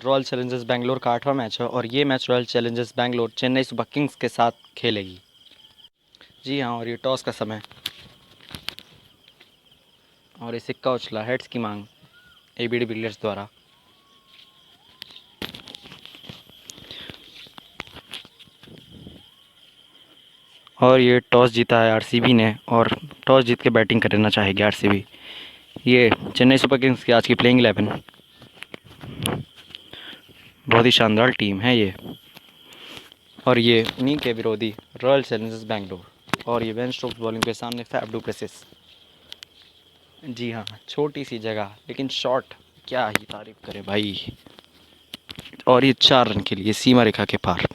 Royal Challengers Bangalore का 8वां match है और ये match royal Challengers Bangalore Chennai super Kings के साथ खेलेगी। जी हाँ, और ये टॉस का समय और ये सिक्का उछला हेड्स की मांग एबी डिविलियर्स द्वारा। और ये टॉस जीता है आरसीबी ने और टॉस जीत के बैटिंग करना चाहेगी आरसीबी। ये चेन्नई सुपर किंग्स की आज की प्लेइंग 11, बहुत ही शानदार टीम है ये। और ये उन्हीं के विरोधी रॉयल चैलेंजर्स बेंगलोर और ये बेन स्टोक्स बॉलिंग पे सामने फैफ डू प्लेसिस। जी हाँ, छोटी सी जगह लेकिन शॉट क्या ही तारीफ करे भाई। और ये 4 रन के लिए सीमा रेखा के पार।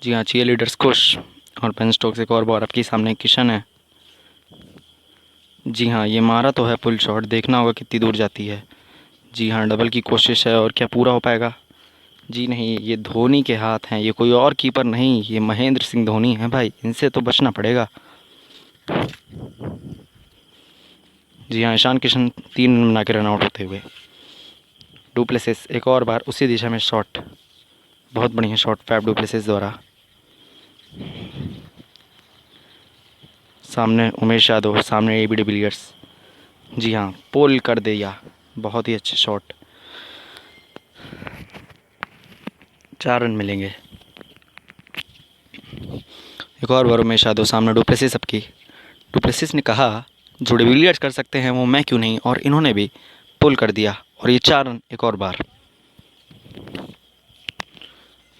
जी हाँ, चीयर लीडर्स खुश और बेन स्टोक्स एक और बॉल आपके सामने किशन है। जी हाँ, ये मारा तो है पुल शॉट, देखना होगा कितनी दूर जाती है। जी हाँ, डबल की कोशिश है और क्या पूरा हो पाएगा? जी नहीं, ये धोनी के हाथ हैं, ये कोई और कीपर नहीं, ये महेंद्र सिंह धोनी है भाई, इनसे तो बचना पड़ेगा। जी हाँ, ईशान किशन 3 रन बना के रन आउट होते हुए। डुप्लेसिस एक और बार उसी दिशा में शॉट, बहुत बढ़िया शॉट फैफ डुप्लेसिस द्वारा। सामने उमेश यादव, सामने एबी डिविलियर्स। जी हाँ, पोल कर दिया, बहुत ही अच्छे शॉट। 4 रन मिलेंगे। एक और बार उमेश यादव, सामने डुप्लेसिस सबकी। डुप्लेसिस ने कहा जो डिविलियर्स कर सकते हैं वो मैं क्यों नहीं, और इन्होंने भी पुल कर दिया और ये 4 रन एक और बार।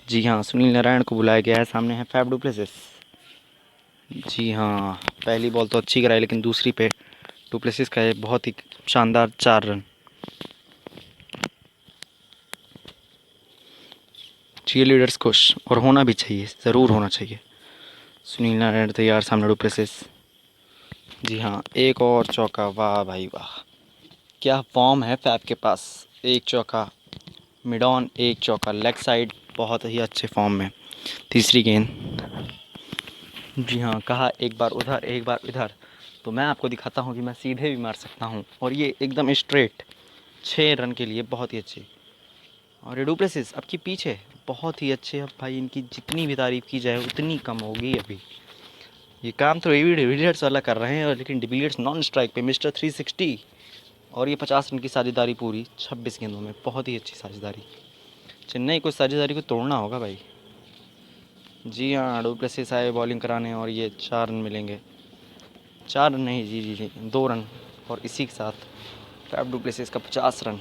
जी हाँ, सुनील नारायण को बुलाया गया है, सामने है फैफ डुप्लेसिस। जी हाँ, पहली बॉल तो अच्छी कराई लेकिन दूसरी पे डुप्लेसिस का एक बहुत ही शानदार 4 रन। चीयर लीडर्स खुश और होना भी चाहिए, ज़रूर होना चाहिए। सुनील नारायण तैयार, सामने डुप्लेसिस। जी हाँ, एक और चौका, वाह भाई वाह, क्या फॉर्म है फैफ के पास। एक चौका मिड ऑन, एक चौका लेग साइड, बहुत ही अच्छे फॉर्म में। तीसरी गेंद। जी हाँ, कहा एक बार उधर एक बार इधर, तो मैं आपको दिखाता हूँ कि मैं सीधे भी मार सकता हूँ और ये एकदम स्ट्रेट 6 रन के लिए बहुत ही अच्छे। और ये डुप्लेसिस आपके पीछे बहुत ही अच्छे। अब भाई इनकी जितनी भी तारीफ़ की जाए उतनी कम होगी। अभी ये काम तो एबी डिविलियर्स वाला कर रहे हैं, लेकिन डिविलियर्स नॉन स्ट्राइक पे मिस्टर 360 और ये 50 रन की साझेदारी पूरी 26 गेंदों में, बहुत ही अच्छी साझेदारी। चेन्नई को साझेदारी को तोड़ना होगा भाई। जी हाँ, डुप्लेसिस आए बॉलिंग कराने और ये 4 रन मिलेंगे। 4 रन नहीं, जी जी जी 2 रन। और इसी के साथ फैफ डुप्लेसिस का 50 रन।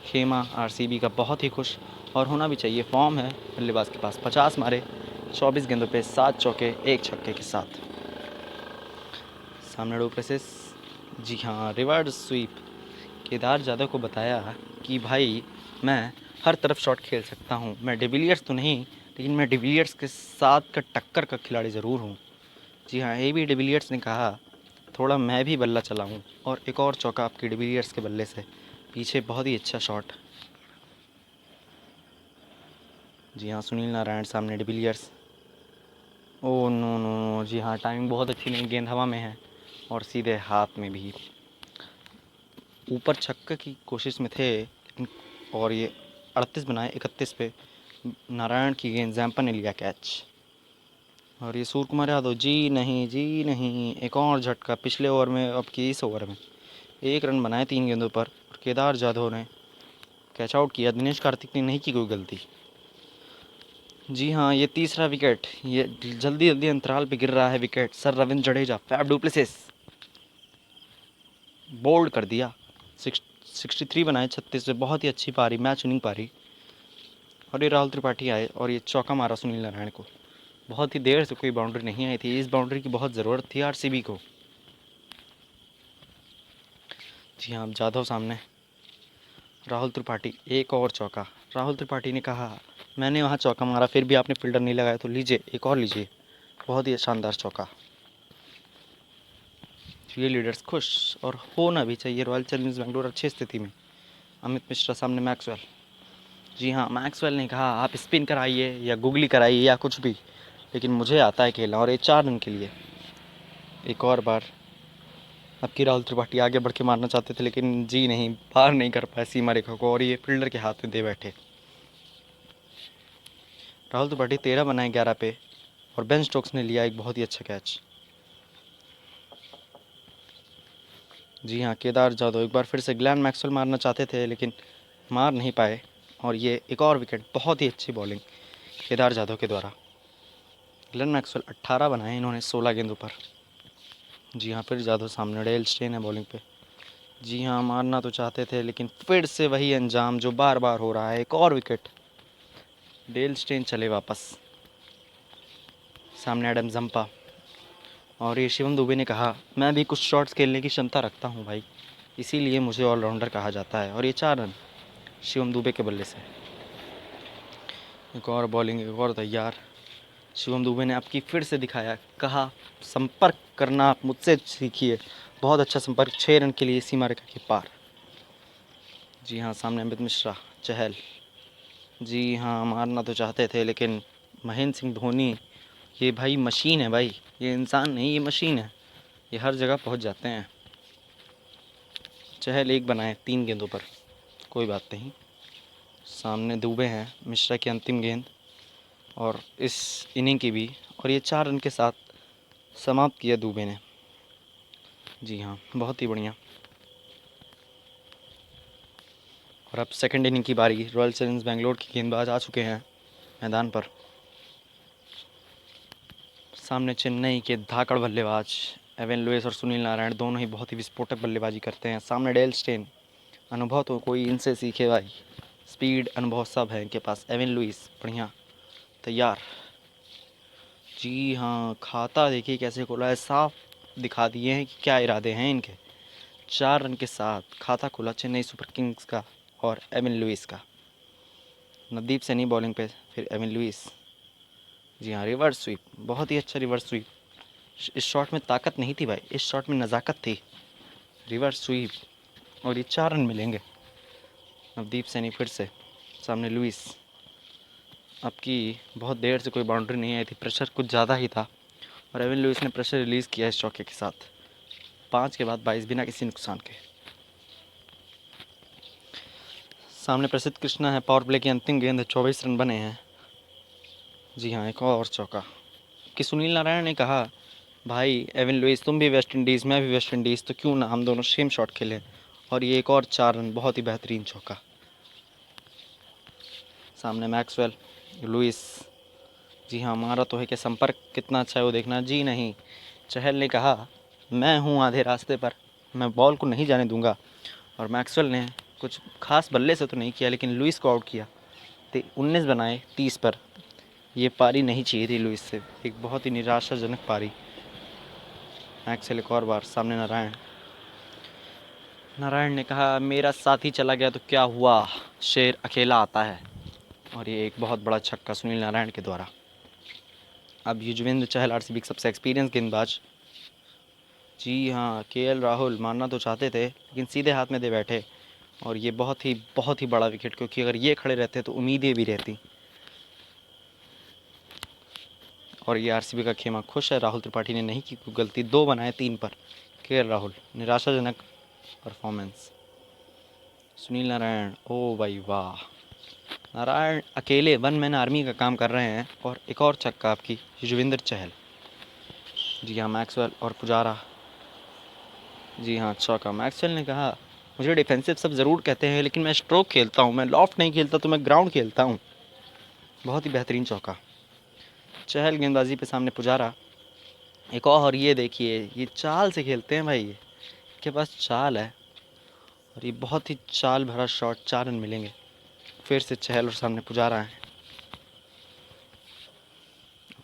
खेमा आरसीबी का बहुत ही खुश, और होना भी चाहिए, फॉर्म है बल्लेबाज के पास। 50 मारे 24 गेंदों पे, 7 चौके 1 छक्के के साथ। सामने डुप्लेसिस। जी हाँ, रिवर्स स्वीप। केदार जाधव को बताया कि भाई मैं हर तरफ शॉट खेल सकता हूँ, मैं डिविलियर्स तो नहीं लेकिन मैं डिविलियर्स के साथ का टक्कर का खिलाड़ी ज़रूर हूँ। जी हाँ, एबी डिविलियर्स ने कहा थोड़ा मैं भी बल्ला चलाऊँ, और एक और चौका आपके डिविलियर्स के बल्ले से, पीछे बहुत ही अच्छा शॉट। जी हाँ, सुनील नारायण, सामने de Villiers. Oh no no no, जी हाँ, टाइमिंग बहुत अच्छी नहीं, गेंद हवा में है और सीधे हाथ में भी। ऊपर छक्के की कोशिश में थे लेकिन, और ये 38 बनाए 31 पे। नारायण की गेंद, जैम्पा ने लिया कैच। और ये सूर्य कुमार यादव, जी नहीं जी नहीं, एक और झटका पिछले ओवर में, अब की इस ओवर में 1 रन बनाए 3 गेंदों पर, और केदार जाधव ने कैच आउट किया। दिनेश कार्तिक ने नहीं की कोई गलती। जी हाँ, ये तीसरा विकेट, ये जल्दी जल्दी अंतराल पे गिर रहा है wicket. Sir Ravindra Jadeja, Faf du Plessis bowled कर दिया। 63 बनाए 36 पे, बहुत ही अच्छी पारी, मैच विनिंग पारी। और ये राहुल त्रिपाठी आए और ये चौका मारा सुनील नारायण को। बहुत ही देर से कोई बाउंड्री नहीं आई थी, इस बाउंड्री की बहुत ज़रूरत थी आरसीबी को। जी हाँ, जाधव सामने, राहुल त्रिपाठी, एक और चौका। राहुल त्रिपाठी ने कहा मैंने वहाँ चौका मारा फिर भी आपने फील्डर नहीं लगाया, तो लीजिए एक और लीजिए। बहुत ही शानदार चौका। ये लीडर्स खुश, और होना भी चाहिए। रॉयल चैलेंजर्स बेंगलोर अच्छी स्थिति में। अमित मिश्रा सामने मैक्सवेल। जी हाँ, मैक्सवेल ने कहा आप स्पिन कराइए या गुगली कराइए या कुछ भी, लेकिन मुझे आता है खेलना, और ये 4 रन के लिए। एक और बार अब की राहुल त्रिपाठी आगे बढ़ के मारना चाहते थे लेकिन जी नहीं, पार नहीं कर पाए सीमा रेखा को और ये फील्डर के हाथ में दे बैठे। राहुल त्रिपाठी 13 बनाए 11 पे और बेन स्टोक्स ने लिया एक बहुत ही अच्छा कैच। जी हाँ, केदार जाधव एक बार फिर से ग्लैन मैक्सवेल मारना चाहते थे लेकिन मार नहीं पाए और ये एक और विकेट। बहुत ही अच्छी बॉलिंग केदार जाधव के द्वारा। ग्लेन मैक्सवेल 18 बनाए इन्होंने 16 गेंदों पर। जी हाँ, फिर जाधव सामने, डेल स्टेन है बॉलिंग पे। जी हाँ, मारना तो चाहते थे लेकिन फिर से वही अंजाम जो बार बार हो रहा है, एक और विकेट। डेल स्टेन चले वापस। सामने एडम जंपा और ये शिवम दुबे ने कहा मैं भी कुछ शॉट्स खेलने की क्षमता रखता हूँ भाई, इसीलिए मुझे ऑलराउंडर कहा जाता है। और ये 4 रन शिवम दुबे के बल्ले से। एक और बॉलिंग, एक और तैयार। शिवम दुबे ने आपकी फिर से दिखाया, कहा संपर्क करना आप मुझसे सीखिए। बहुत अच्छा संपर्क, 6 रन के लिए सीमा रेखा के पार। जी हाँ, सामने अमित मिश्रा, चहल। जी हाँ, मारना तो चाहते थे लेकिन महेंद्र सिंह धोनी, ये भाई मशीन है भाई, ये इंसान नहीं, ये मशीन है, ये हर जगह पहुंच जाते हैं। चहल 1 बनाए 3 गेंदों पर, कोई बात नहीं। सामने दुबे हैं, मिश्रा की अंतिम गेंद और इस इनिंग की भी, और ये 4 रन के साथ समाप्त किया दुबे ने। जी हाँ, बहुत ही बढ़िया। और अब सेकंड इनिंग की बारी। रॉयल चैलेंजर्स बेंगलोर के गेंदबाज आ चुके हैं मैदान पर। सामने चेन्नई के धाकड़ बल्लेबाज एवन लुइस और सुनील नारायण, दोनों ही बहुत ही विस्फोटक बल्लेबाजी करते हैं। सामने डेल स्टेन, अनुभव तो कोई इनसे सीखे भाई, स्पीड अनुभव सब है इनके पास। एवन लुइस बढ़िया, तैयार। जी हाँ, खाता देखिए कैसे खोला है, साफ दिखा दिए हैं कि क्या इरादे हैं इनके। 4 रन के साथ खाता खुला चेन्नई सुपर किंग्स का और एवन लुइस का। नवदीप सैनी बॉलिंग पे, फिर एवन लुइस। जी हाँ, रिवर्स स्वीप, बहुत ही अच्छा रिवर्स स्वीप। इस शॉट में ताकत नहीं थी भाई, इस शॉट में नज़ाकत थी। रिवर्स स्वीप और ये 4 रन मिलेंगे। नवदीप सैनी फिर से, सामने लुइस। आपकी बहुत देर से कोई बाउंड्री नहीं आई थी, प्रेशर कुछ ज़्यादा ही था और एवन लुइस ने प्रेशर रिलीज़ किया इस चौके के साथ। 5 के बाद 22 बिना किसी नुकसान के। सामने प्रसिद्ध कृष्णा है, पावर प्ले की अंतिम गेंद है, 24 रन बने हैं। जी हाँ, एक और चौका। कि सुनील नारायण ने कहा भाई एवन लुइस तुम भी वेस्ट इंडीज़, मैं भी वेस्ट इंडीज़, तो क्यों ना हम दोनों सेम शॉट खेलें। और ये एक और 4 रन, बहुत ही बेहतरीन चौका। सामने मैक्सवेल, लुइस। जी हाँ, मारा तो है कि संपर्क कितना अच्छा है वो देखना। जी नहीं, चहल ने कहा मैं हूँ आधे रास्ते पर, मैं बॉल को नहीं जाने दूंगा। और मैक्सवेल ने कुछ खास बल्ले से तो नहीं किया लेकिन लुइस को आउट किया। 19 बनाए 30 पर। ये पारी नहीं चाहिए थी लुइस से, एक बहुत ही निराशाजनक पारी। मैक्सवेल एक और बार, सामने नारायण। नारायण ने कहा मेरा साथी चला गया तो क्या हुआ, शेर अकेला आता है। और ये एक बहुत बड़ा छक्का सुनील नारायण के द्वारा। अब युजवेंद्र चहल आरसीबी के सबसे एक्सपीरियंस गेंदबाज। जी हाँ, केएल राहुल मारना तो चाहते थे लेकिन सीधे हाथ में दे बैठे। और ये बहुत ही बड़ा विकेट, क्योंकि अगर ये खड़े रहते तो उम्मीदें भी रहती। और ये आरसीबी का खेमा खुश है, राहुल त्रिपाठी ने नहीं की कोई गलती, 2 बनाए 3 पर। केएल राहुल, निराशाजनक परफॉर्मेंस। सुनील नारायण, ओ भाई वाह, नारायण अकेले 1 मैन आर्मी का काम कर रहे हैं। और एक और छक्का आपकी युजवेंद्र चहल। जी हाँ, मैक्सवेल और पुजारा। जी हाँ, चौका। मैक्सवेल ने कहा मुझे डिफेंसिव सब ज़रूर कहते हैं लेकिन मैं स्ट्रोक खेलता हूँ, मैं लॉफ्ट नहीं खेलता, तो मैं ग्राउंड खेलता हूँ। बहुत ही बेहतरीन चौका। चहल गेंदबाजी पे, सामने पुजारा। एक और, ये देखिए ये चाल से खेलते हैं भाई, ये के पास चाल है और ये बहुत ही चाल भरा शॉट। 4 रन मिलेंगे। फिर से चहल और सामने पुजारा है।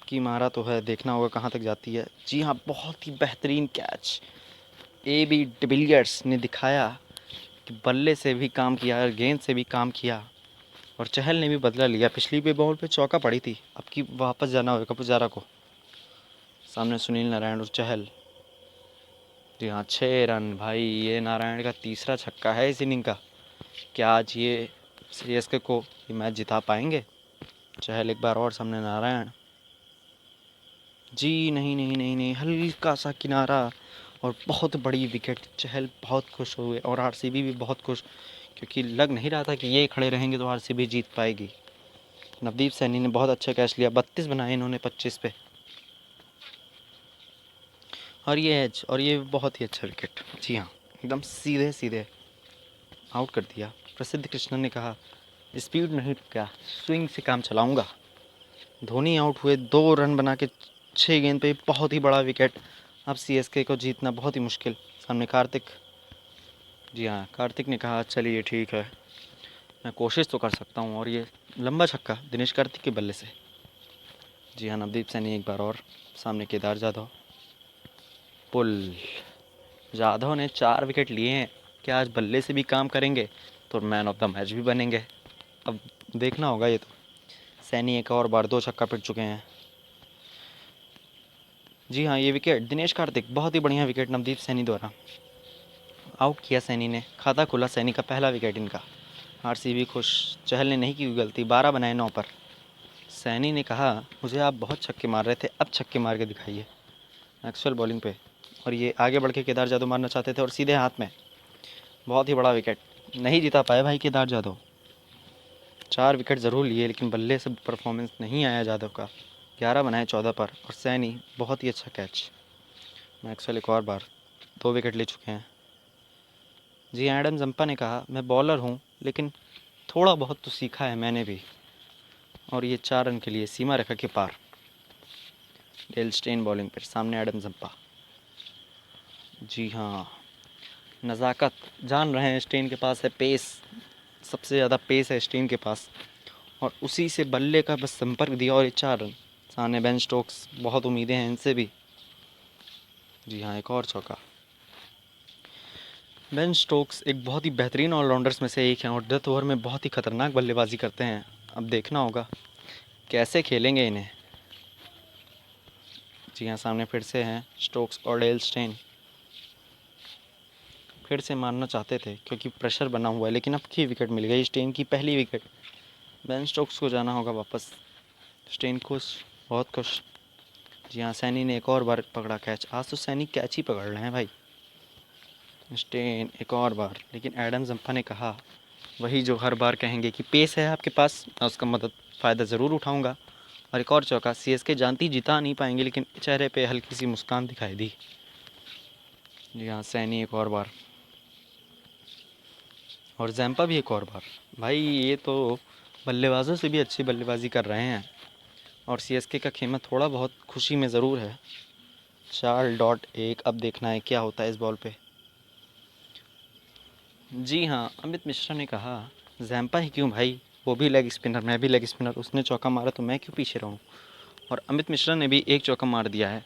की मारा तो है, देखना होगा कहाँ तक जाती है। जी हाँ, बहुत ही बेहतरीन कैच। ए बी डिविलियर्स ने दिखाया कि बल्ले से भी काम किया और गेंद से भी काम किया। और चहल ने भी बदला लिया, पिछली भी बॉल पे चौका पड़ी थी, अब की वापस जाना होगा पुजारा को। सामने सुनील नारायण और चहल। जी हाँ, 6 रन भाई, ये नारायण का तीसरा छक्का है इस इनिंग का। क्या आज ये सीएसके को ये मैच जिता पाएंगे। चहल एक बार और, सामने नारायण। जी नहीं नहीं नहीं नहीं, हल्का सा किनारा और बहुत बड़ी विकेट। चहल बहुत खुश हुए और आरसीबी भी बहुत खुश, क्योंकि लग नहीं रहा था कि ये खड़े रहेंगे तो आरसीबी जीत पाएगी। नवदीप सैनी ने बहुत अच्छा कैच लिया, 32 बनाए इन्होंने 25 पे, और ये एज, और ये बहुत ही अच्छा विकेट। जी हाँ, एकदम सीधे सीधे आउट कर दिया। प्रसिद्ध कृष्णा ने कहा स्पीड नहीं क्या, स्विंग से काम चलाऊंगा। धोनी आउट हुए 2 रन बना के 6 गेंद पे, बहुत ही बड़ा विकेट। अब सीएसके को जीतना बहुत ही मुश्किल। सामने कार्तिक, जी हाँ, कार्तिक ने कहा चलिए ठीक है, मैं कोशिश तो कर सकता हूँ, और ये लंबा छक्का दिनेश कार्तिक के बल्ले से। जी हाँ, नवदीप सैनी एक बार और। सामने केदार जाधव, पुल। जाधव ने 4 विकेट लिए हैं, क्या आज बल्ले से भी काम करेंगे तो मैन ऑफ द मैच भी बनेंगे? अब देखना होगा ये तो। सैनी एक और बार 2 छक्का पिट चुके हैं। जी हाँ, ये विकेट दिनेश कार्तिक, बहुत ही बढ़िया विकेट नवदीप सैनी द्वारा। आउट किया सैनी ने, खाता खुला सैनी का पहला विकेट इनका। आरसीबी खुश। चहल ने नहीं की गलती, 12 बनाए 9 पर। सैनी ने कहा मुझे आप बहुत छक्के मार रहे थे, अब छक्के मार के दिखाइए। एक्चुअल बॉलिंग पे, और ये आगे बढ़ के केदार जाधव मारना चाहते थे और सीधे हाथ में। बहुत ही बड़ा विकेट, नहीं जीता पाए भाई केदार जाधव। 4 विकेट ज़रूर लिए लेकिन बल्ले से परफॉर्मेंस नहीं आया जाधव का। 11 बनाए 14 पर, और सैनी बहुत ही अच्छा कैच। मैक्सवेल एक और बार 2 विकेट ले चुके हैं। जी, एडम जंपा ने कहा मैं बॉलर हूँ लेकिन थोड़ा बहुत तो सीखा है मैंने भी, और ये 4 रन के लिए सीमा रेखा के पार। डेल स्टेन बॉलिंग पर, सामने एडम जंपा। जी हाँ, नज़ाकत जान रहे हैं स्टेन के पास है पेस, सबसे ज़्यादा पेस है स्टेन के पास, और उसी से बल्ले का बस संपर्क दिया और ये 4 रन। सामने बेन स्टोक्स, बहुत उम्मीदें हैं इनसे भी। जी हाँ, एक और चौका। बेन स्टोक्स एक बहुत ही बेहतरीन ऑलराउंडर्स में से एक हैं और डेथ ओवर में बहुत ही ख़तरनाक बल्लेबाजी करते हैं। अब देखना होगा कैसे खेलेंगे इन्हें। जी हाँ, सामने फिर से हैं स्टोक्स और डेल स्टेन। फिर से मारना चाहते थे क्योंकि प्रेशर बना हुआ है, लेकिन अब की विकेट मिल गई स्टेन की, पहली विकेट। बेन स्टोक्स को जाना होगा वापस। स्टेन खुश, बहुत खुश। जी हाँ, सैनी ने एक और बार पकड़ा कैच। आज तो सैनी कैच ही पकड़ रहे हैं भाई। स्टेन एक और बार, लेकिन एडम जंपा ने कहा वही जो हर बार कहेंगे कि पेस है आपके पास, मैं उसका फ़ायदा ज़रूर उठाऊंगा। और एक और चौका। सीएसके जानती जिता नहीं पाएंगे, लेकिन चेहरे पे हल्की सी मुस्कान दिखाई दी। जी हाँ, सैनी एक और बार, और जैम्पा भी एक और बार। भाई ये तो बल्लेबाजों से भी अच्छी बल्लेबाजी कर रहे हैं, और सीएसके का खेमा थोड़ा बहुत खुशी में ज़रूर है। 4.1। अब देखना है क्या होता है इस बॉल पे। जी हाँ, अमित मिश्रा ने कहा जैम्पा ही क्यों भाई, वो भी लेग स्पिनर, मैं भी लेग स्पिनर, उसने चौका मारा तो मैं क्यों पीछे रहूँ। और अमित मिश्रा ने भी एक चौका मार दिया है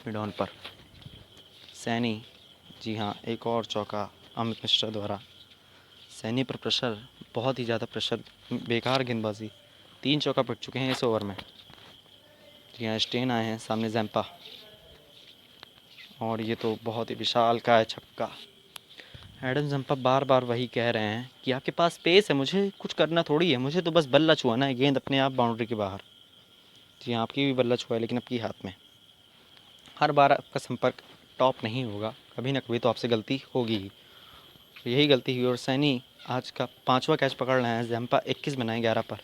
मिड ऑन पर। सैनी, जी हाँ, एक और चौका अमित मिश्रा द्वारा। सैनी पर प्रेशर, बहुत ही ज़्यादा प्रेशर, बेकार गेंदबाजी। 3 चौका पिट चुके हैं इस ओवर में। जी हाँ, स्टेन आए हैं, सामने जैम्पा, और ये तो बहुत ही विशाल का है छक्का। एडम जंपा बार बार वही कह रहे हैं कि आपके पास पेस है, मुझे कुछ करना थोड़ी है, मुझे तो बस बल्ला छुआना है, गेंद अपने आप बाउंड्री के बाहर। जी हाँ, आपकी भी बल्ला छुआ है लेकिन आपकी हाथ में। हर बार आपका संपर्क टॉप नहीं होगा, कभी ना कभी तो आपसे गलती होगी ही। यही गलती हुई और सैनी आज का 5वां कैच पकड़ रहे हैं। जैम्पा 21 बनाए 11 पर,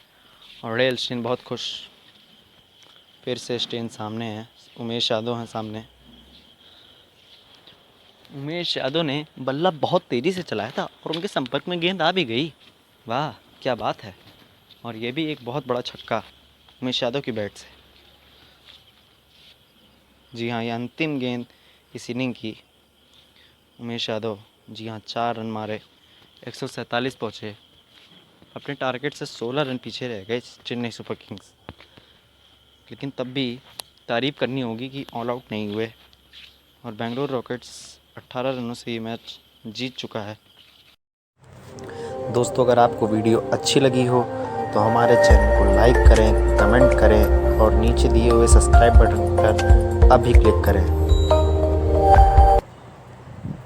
और रेल स्टेन बहुत खुश। फिर से स्टेन सामने है, उमेश यादव हैं सामने। उमेश यादव ने बल्ला बहुत तेज़ी से चलाया था और उनके संपर्क में गेंद आ भी गई। वाह क्या बात है, और ये भी एक बहुत बड़ा छक्का उमेश यादव की बैट से। जी हाँ, ये अंतिम गेंद इस इनिंग की। उमेश यादव, जी हाँ, 4 रन मारे, 147 पहुँचे। अपने टारगेट से 16 रन पीछे रह गए चेन्नई सुपर किंग्स, लेकिन तब भी तारीफ़ करनी होगी कि ऑल आउट नहीं हुए, और बेंगलोर रॉकेट्स 18 रनों से ये मैच जीत चुका है। दोस्तों, अगर आपको वीडियो अच्छी लगी हो तो हमारे चैनल को लाइक करें, कमेंट करें, और नीचे दिए हुए सब्सक्राइब बटन पर अभी क्लिक करें।